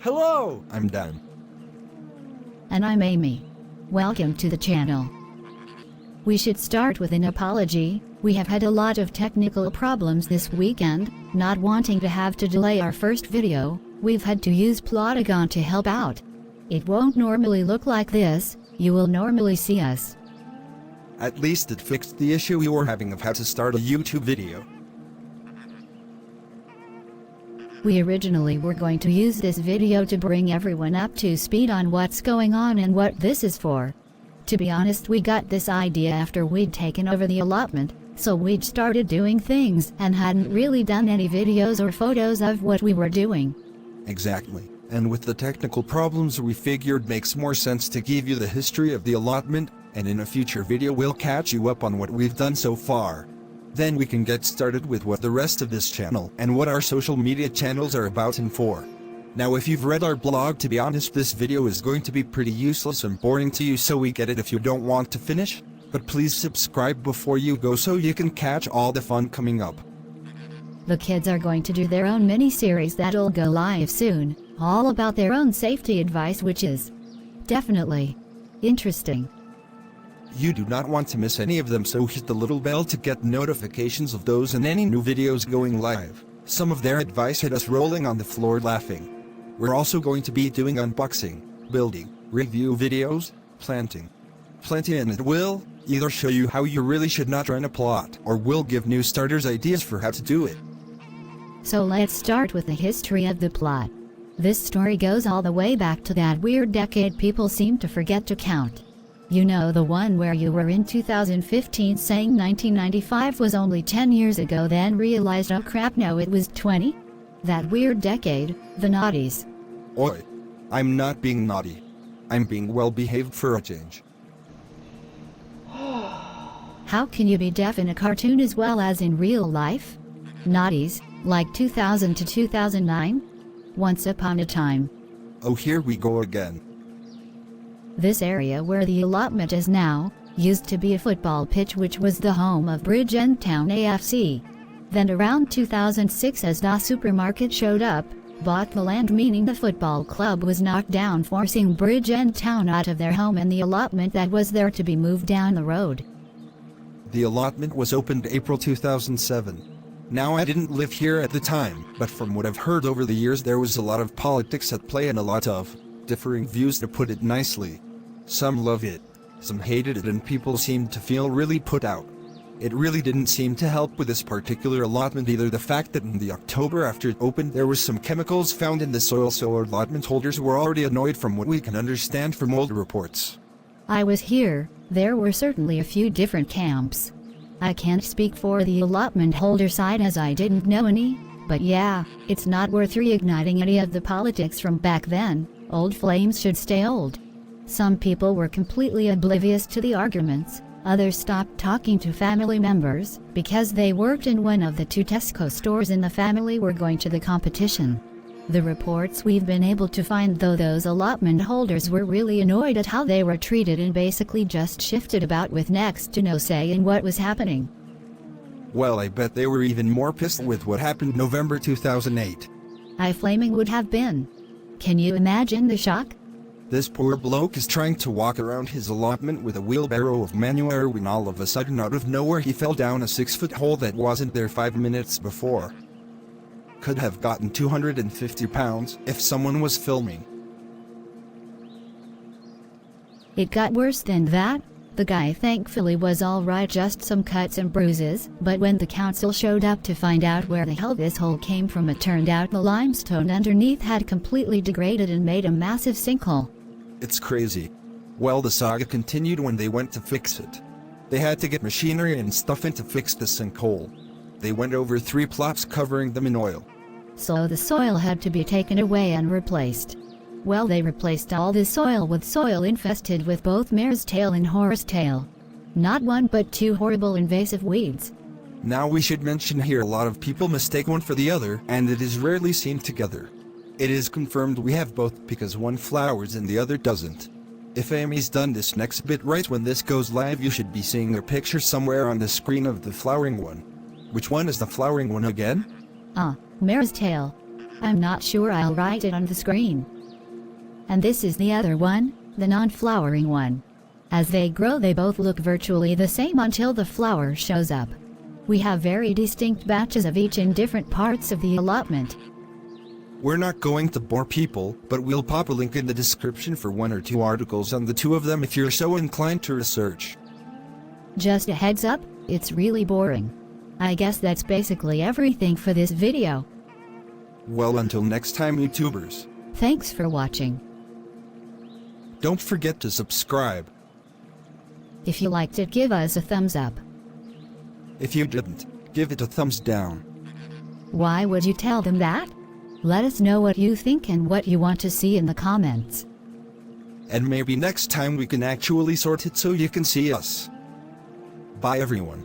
Hello, I'm Dan. And I'm Amy. Welcome to the channel. We should start with an apology. We have had a lot of technical problems this weekend. Not wanting to have to delay our first video, we've had to use Plotagon to help out. It won't normally look like this. You will normally see us. At least it fixed the issue we were having of how to start a YouTube video. We originally were going to use this video to bring everyone up to speed on what's going on and what this is for. To be honest, we got this idea after we'd taken over the allotment, so we'd started doing things and hadn't really done any videos or photos of what we were doing. Exactly. And with the technical problems, we figured makes more sense to give you the history of the allotment, and in a future video we'll catch you up on what we've done so far. Then we can get started with what the rest of this channel and what our social media channels are about and for. Now if you've read our blog, to be honest, this video is going to be pretty useless and boring to you, so we get it if you don't want to finish. But please subscribe before you go so you can catch all the fun coming up. The kids are going to do their own mini-series that'll go live soon, all about their own safety advice, which is definitely interesting. You do not want to miss any of them, so hit the little bell to get notifications of those and any new videos going live. Some of their advice had us rolling on the floor laughing. We're also going to be doing unboxing, building, review videos, planting. Plenty, and it will either show you how you really should not run a plot, or will give new starters ideas for how to do it. So let's start with the history of the plot. This story goes all the way back to that weird decade people seem to forget to count. You know, the one where you were in 2015 saying 1995 was only 10 years ago, then realized, oh crap, no, it was 20? That weird decade, the naughties. Oi. I'm not being naughty. I'm being well behaved for a change. How can you be deaf in a cartoon as well as in real life? Naughties, like 2000 to 2009? Once upon a time. Oh, here we go again. This area where the allotment is now, used to be a football pitch which was the home of Bridgend Town AFC. Then around 2006, as the supermarket showed up, bought the land, meaning the football club was knocked down, forcing Bridgend Town out of their home and the allotment that was there to be moved down the road. The allotment was opened April 2007. Now, I didn't live here at the time, but from what I've heard over the years, there was a lot of politics at play and a lot of differing views, to put it nicely. Some love it, some hated it, and people seemed to feel really put out. It really didn't seem to help with this particular allotment either, the fact that in the October after it opened there was some chemicals found in the soil, so allotment holders were already annoyed from what we can understand from old reports. I was here. There were certainly a few different camps. I can't speak for the allotment holder side as I didn't know any, but yeah, it's not worth reigniting any of the politics from back then. Old flames should stay old. Some people were completely oblivious to the arguments. Others stopped talking to family members because they worked in one of the two Tesco stores in the family were going to the competition. The reports we've been able to find, though, those allotment holders were really annoyed at how they were treated and basically just shifted about with next to no say in what was happening. Well, I bet they were even more pissed with what happened November 2008. I flaming would have been. Can you imagine the shock? This poor bloke is trying to walk around his allotment with a wheelbarrow of manure when all of a sudden, out of nowhere, he fell down a 6-foot hole that wasn't there 5 minutes before. Could have gotten 250 pounds if someone was filming. It got worse than that. The guy thankfully was alright, just some cuts and bruises, but when the council showed up to find out where the hell this hole came from, it turned out the limestone underneath had completely degraded and made a massive sinkhole. It's crazy. Well, the saga continued when they went to fix it. They had to get machinery and stuff in to fix the sinkhole. They went over 3 plots covering them in oil. So the soil had to be taken away and replaced. Well, they replaced all the soil with soil infested with both mare's tail and horsetail. Not one but 2 horrible invasive weeds. Now we should mention here, a lot of people mistake one for the other, and it is rarely seen together. It is confirmed we have both because one flowers and the other doesn't. If Amy's done this next bit right when this goes live, you should be seeing a picture somewhere on the screen of the flowering one. Which one is the flowering one again? Mare's tail. I'm not sure, I'll write it on the screen. And this is the other one, the non-flowering one. As they grow, they both look virtually the same until the flower shows up. We have very distinct batches of each in different parts of the allotment. We're not going to bore people, but we'll pop a link in the description for 1 or 2 articles on the 2 of them if you're so inclined to research. Just a heads up, it's really boring. I guess that's basically everything for this video. Well, until next time, YouTubers. Thanks for watching. Don't forget to subscribe. If you liked it, give us a thumbs up. If you didn't, give it a thumbs down. Why would you tell them that? Let us know what you think and what you want to see in the comments. And maybe next time we can actually sort it so you can see us. Bye everyone.